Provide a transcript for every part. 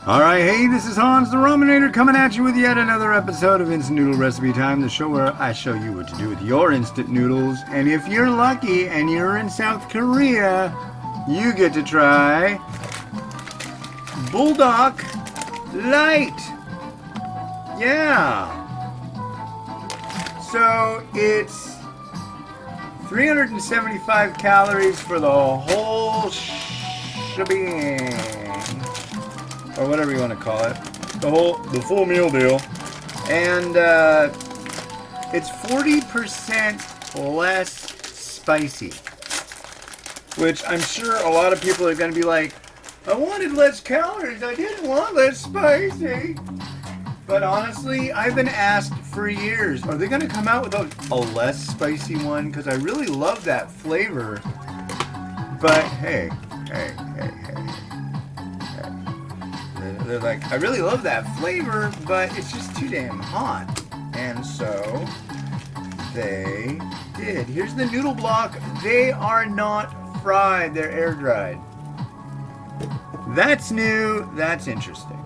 Alright, hey, this is Hans the Ramenator coming at you with yet another episode of Instant Noodle Recipe Time, the show where I show you what to do with your instant noodles. And if you're lucky and you're in South Korea, you get to try Buldak Light. Yeah. So it's 375 calories for the whole shebang, or whatever you want to call it, the full meal deal, and it's 40% less spicy, which I'm sure a lot of people are going to be like, I wanted less calories, I didn't want less spicy. But honestly, I've been asked for years, are they going to come out with a less spicy one? Because I really love that flavor. But hey. They're like, I really love that flavor, but it's just too damn hot. And so they did. Here's the noodle block. They are not fried. They're air dried. That's new. That's interesting.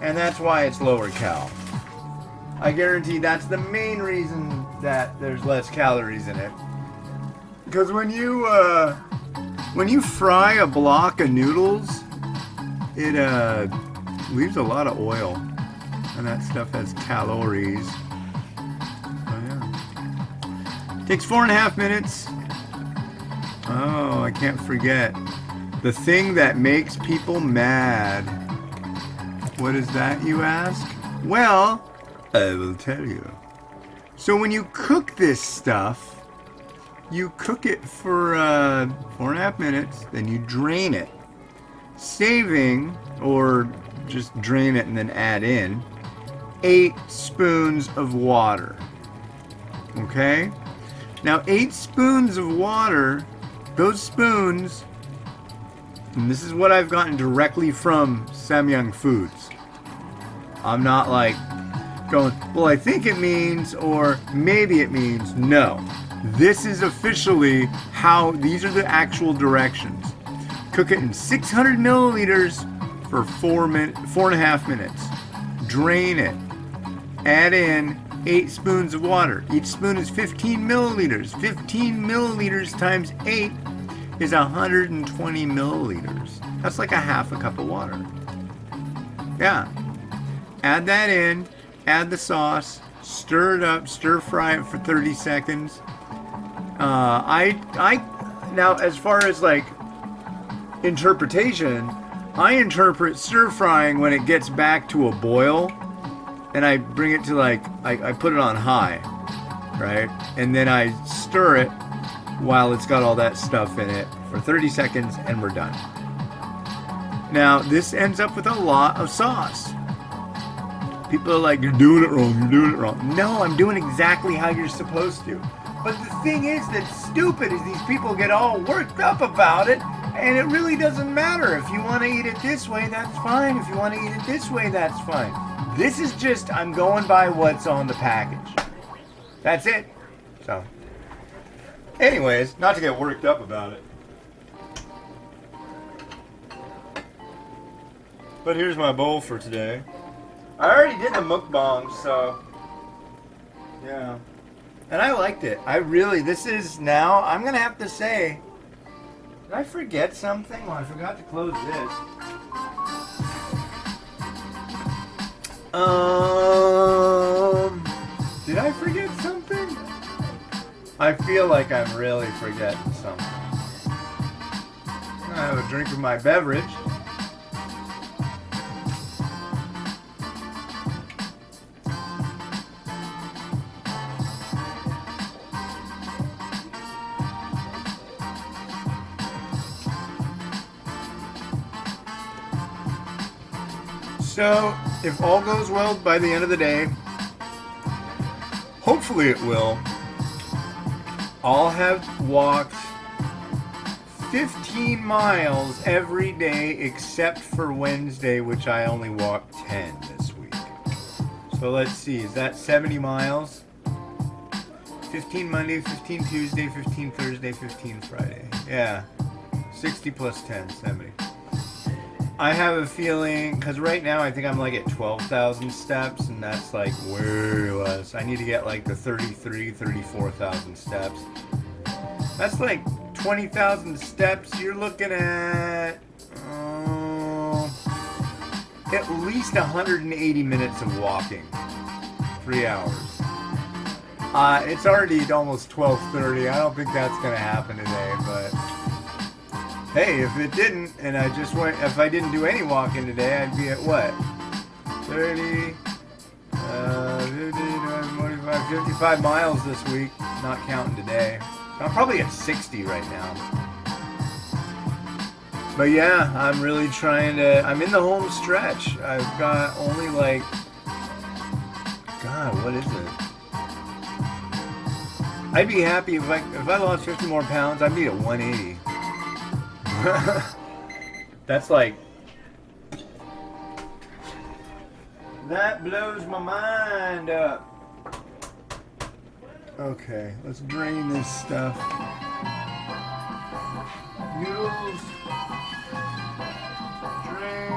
And that's why it's lower cal. I guarantee that's the main reason that there's less calories in it. Because when you fry a block of noodles, it leaves a lot of oil, and that stuff has calories. Oh yeah. Takes 4.5 minutes. Oh, I can't forget the thing that makes people mad. What is that, you ask? Well, I will tell you. So when you cook this stuff, you cook it for 4.5 minutes, then you drain it, saving, or just drain it and then add in, 8 spoons of water. Okay? Now 8 spoons of water, those spoons, and this is what I've gotten directly from Samyang Foods. I'm not like going, well, I think it means, or maybe it means. No. This is officially how, these are the actual directions. Cook it in 600 milliliters for 4.5 minutes. Drain it. Add in 8 spoons of water. Each spoon is 15 milliliters. 15 milliliters times 8 is 120 milliliters. That's like a half a cup of water. Yeah. Add that in, add the sauce, stir it up, stir fry it for 30 seconds. Now as far as like interpretation, I interpret stir frying when it gets back to a boil, and I bring it to like, I put it on high, right? And then I stir it while it's got all that stuff in it for 30 seconds, and we're done. Now this ends up with a lot of sauce. People are like, you're doing it wrong. No, I'm doing exactly how you're supposed to. But the thing is that's stupid is these people get all worked up about it, and it really doesn't matter. If you want to eat it this way, that's fine. If you want to eat it this way, that's fine. This is just, I'm going by what's on the package. That's it. So, anyways, not to get worked up about it. But here's my bowl for today. I already did the mukbang, so yeah. And I liked it. This is now, I'm going to have to say, did I forget something? Well, I forgot to close this. Did I forget something? I feel like I'm really forgetting something. I'm going to have a drink of my beverage. So, if all goes well by the end of the day, hopefully it will, I'll have walked 15 miles every day except for Wednesday, which I only walked 10 this week. So let's see, is that 70 miles? 15 Monday, 15 Tuesday, 15 Thursday, 15 Friday. Yeah, 60 plus 10, 70. I have a feeling, because right now I think I'm like at 12,000 steps, and that's like way less. I need to get like the 34,000 steps. That's like 20,000 steps. You're looking at at least 180 minutes of walking. 3 hours. It's already almost 12:30. I don't think that's gonna happen today, but hey, if it didn't, and if I didn't do any walking today, I'd be at what? 30, 50, 45, 55 miles this week, not counting today. I'm probably at 60 right now. But yeah, I'm really I'm in the home stretch. I've got only like, God, what is it? I'd be happy if I lost 50 more pounds, I'd be at 180. That's like, that blows my mind up. Okay, let's drain this stuff. Noodles. Drain.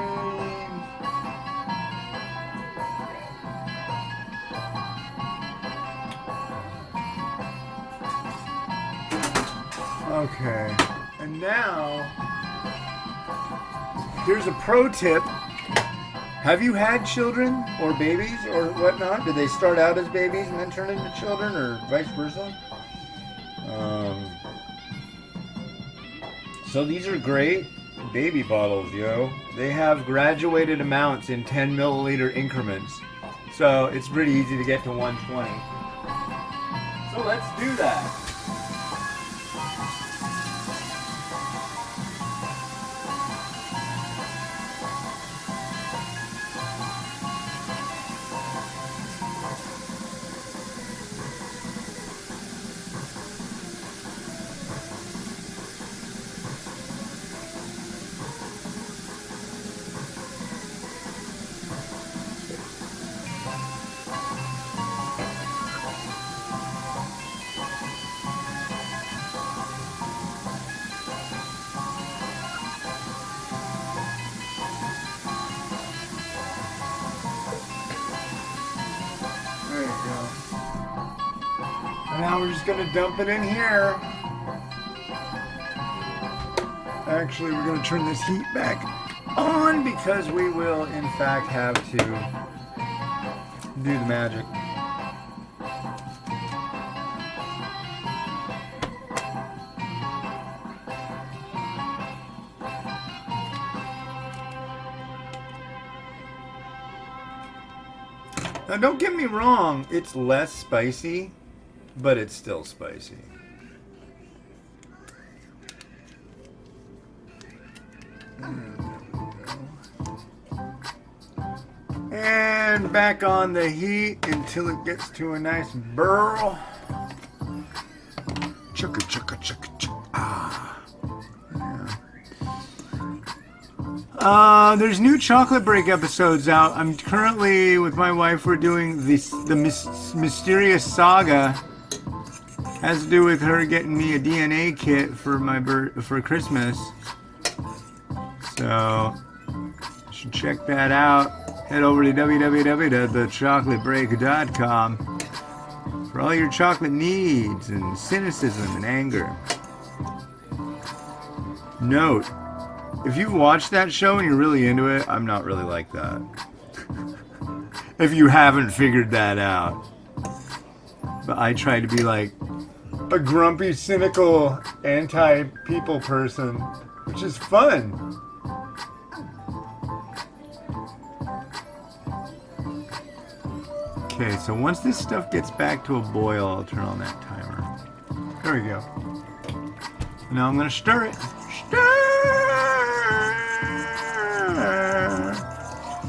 Okay, and now, here's a pro tip. Have you had children or babies or whatnot? Did they start out as babies and then turn into children, or vice versa? So these are great baby bottles, yo. They have graduated amounts in 10 milliliter increments. So it's pretty easy to get to 120. So let's do that. Now we're just going to dump it in here. Actually, we're going to turn this heat back on because we will, in fact, have to do the magic. Now, don't get me wrong, it's less spicy, but it's still spicy. And back on the heat until it gets to a nice burl. Chugga chugga chugga chugga. Ah. Yeah. There's new chocolate break episodes out. I'm currently with my wife. We're doing the mysterious saga. Has to do with her getting me a DNA kit for for Christmas. So you should check that out. Head over to www.thechocolatebreak.com for all your chocolate needs and cynicism and anger. Note, if you've watched that show and you're really into it, I'm not really like that. If you haven't figured that out. But I try to be like a grumpy, cynical, anti-people person, which is fun. Okay, so once this stuff gets back to a boil, I'll turn on that timer. There we go. Now I'm going to stir it. Stir!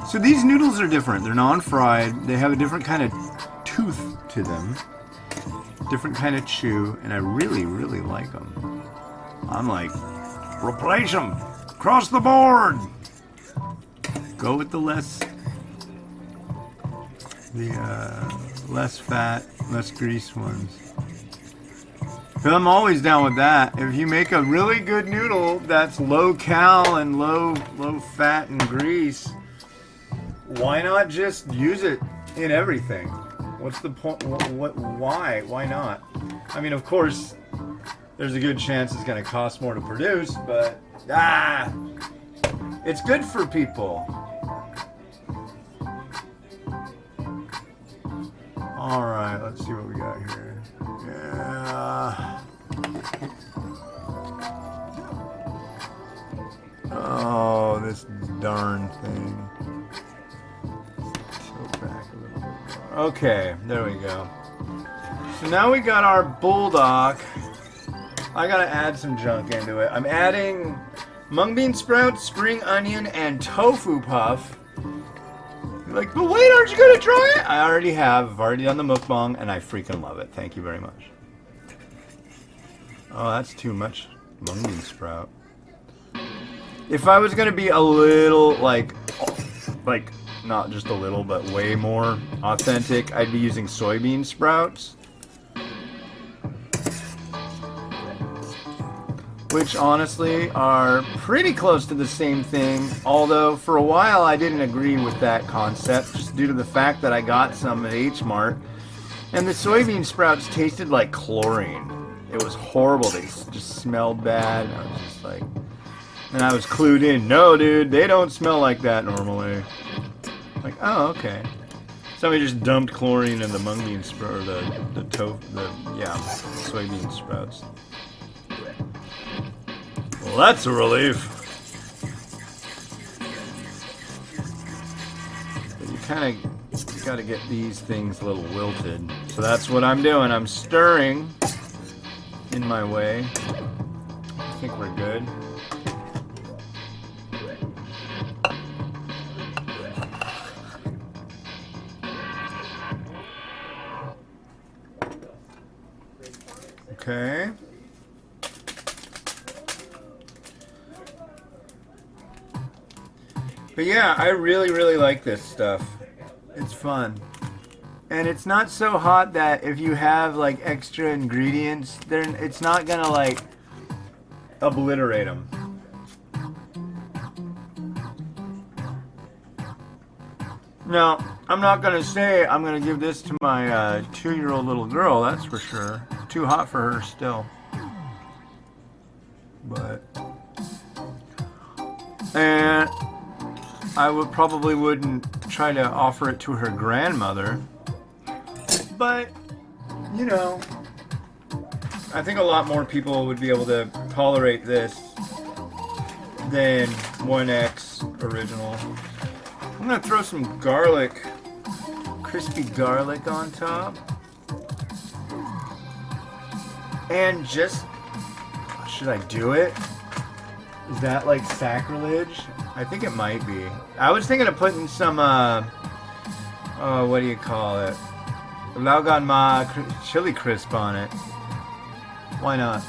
So these noodles are different. They're non-fried. They have a different kind of tooth to them. Different kind of chew. And I really, really like them. I'm like, replace them. Across the board. Go with the less fat, less grease ones. I'm always down with that. If you make a really good noodle that's low cal and low fat and grease, why not just use it in everything? What's the point? Why? Why not? I mean, of course, there's a good chance it's going to cost more to produce, but it's good for people. All right, let's see what we got here. Yeah. Oh, this darn thing. Tilt back a little bit more. Okay, there we go. So now we got our buldak. I gotta add some junk into it. I'm adding mung bean sprouts, spring onion, and tofu puff. You're like, but wait, aren't you gonna try it? I already have. I've already done the mukbang, and I freaking love it. Thank you very much. Oh, that's too much mung bean sprout. If I was gonna be a little like not just a little, but way more authentic, I'd be using soybean sprouts. Which honestly are pretty close to the same thing, although for a while I didn't agree with that concept just due to the fact that I got some at H Mart and the soybean sprouts tasted like chlorine. It was horrible. They just smelled bad, and I was just like, and I was clued in. No, dude, they don't smell like that normally. Like, oh, okay. Somebody just dumped chlorine in the mung bean sprout, or the soybean sprouts. Well, that's a relief. But you kind of got to get these things a little wilted. So that's what I'm doing. I'm stirring in my way. I think we're good. Okay. But yeah, I really like this stuff. It's fun. And it's not so hot that if you have like extra ingredients, it's not gonna like obliterate them. Now, I'm not gonna say I'm gonna give this to my 2-year-old little girl, that's for sure. Too hot for her still. But, and I wouldn't try to offer it to her grandmother. But, you know, I think a lot more people would be able to tolerate this than 1X original. I'm gonna throw some garlic, crispy garlic on top. And just, should I do it? Is that like sacrilege? I think it might be. I was thinking of putting some, what do you call it? Lao Gan chili crisp on it. Why not?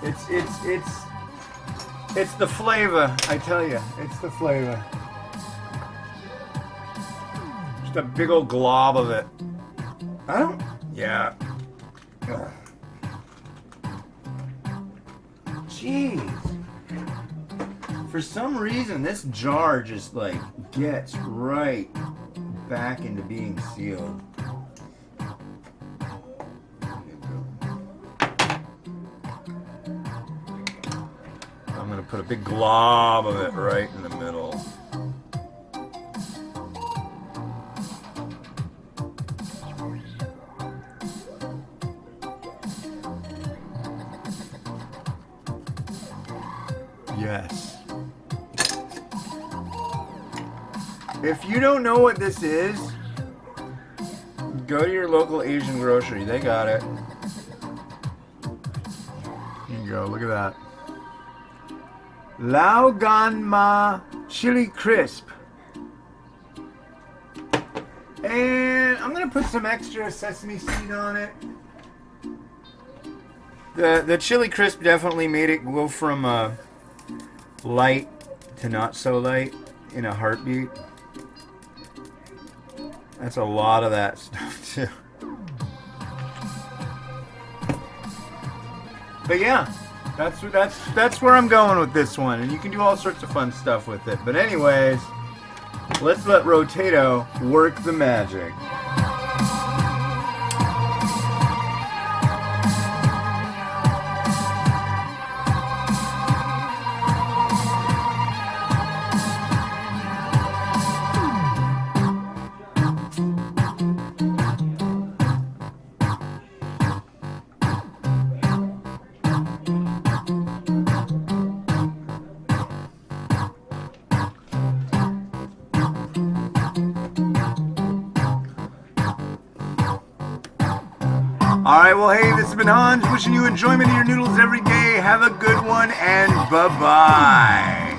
It's the flavor, I tell you. It's the flavor. Just a big old glob of it. Yeah. Ugh. Jeez. For some reason, this jar just like gets right back into being sealed. I'm gonna put a big glob of it right in the middle. Yes. If you don't know what this is, go to your local Asian grocery. They got it. Here you go. Look at that. Lao Gan chili crisp. And I'm going to put some extra sesame seed on it. The chili crisp definitely made it go from light to not so light in a heartbeat. That's a lot of that stuff too. But yeah, that's where I'm going with this one, and you can do all sorts of fun stuff with it. But anyways, let's let Rotato work the magic. Alright, well, hey, this has been Hans, wishing you enjoyment of your noodles every day. Have a good one, and bye-bye.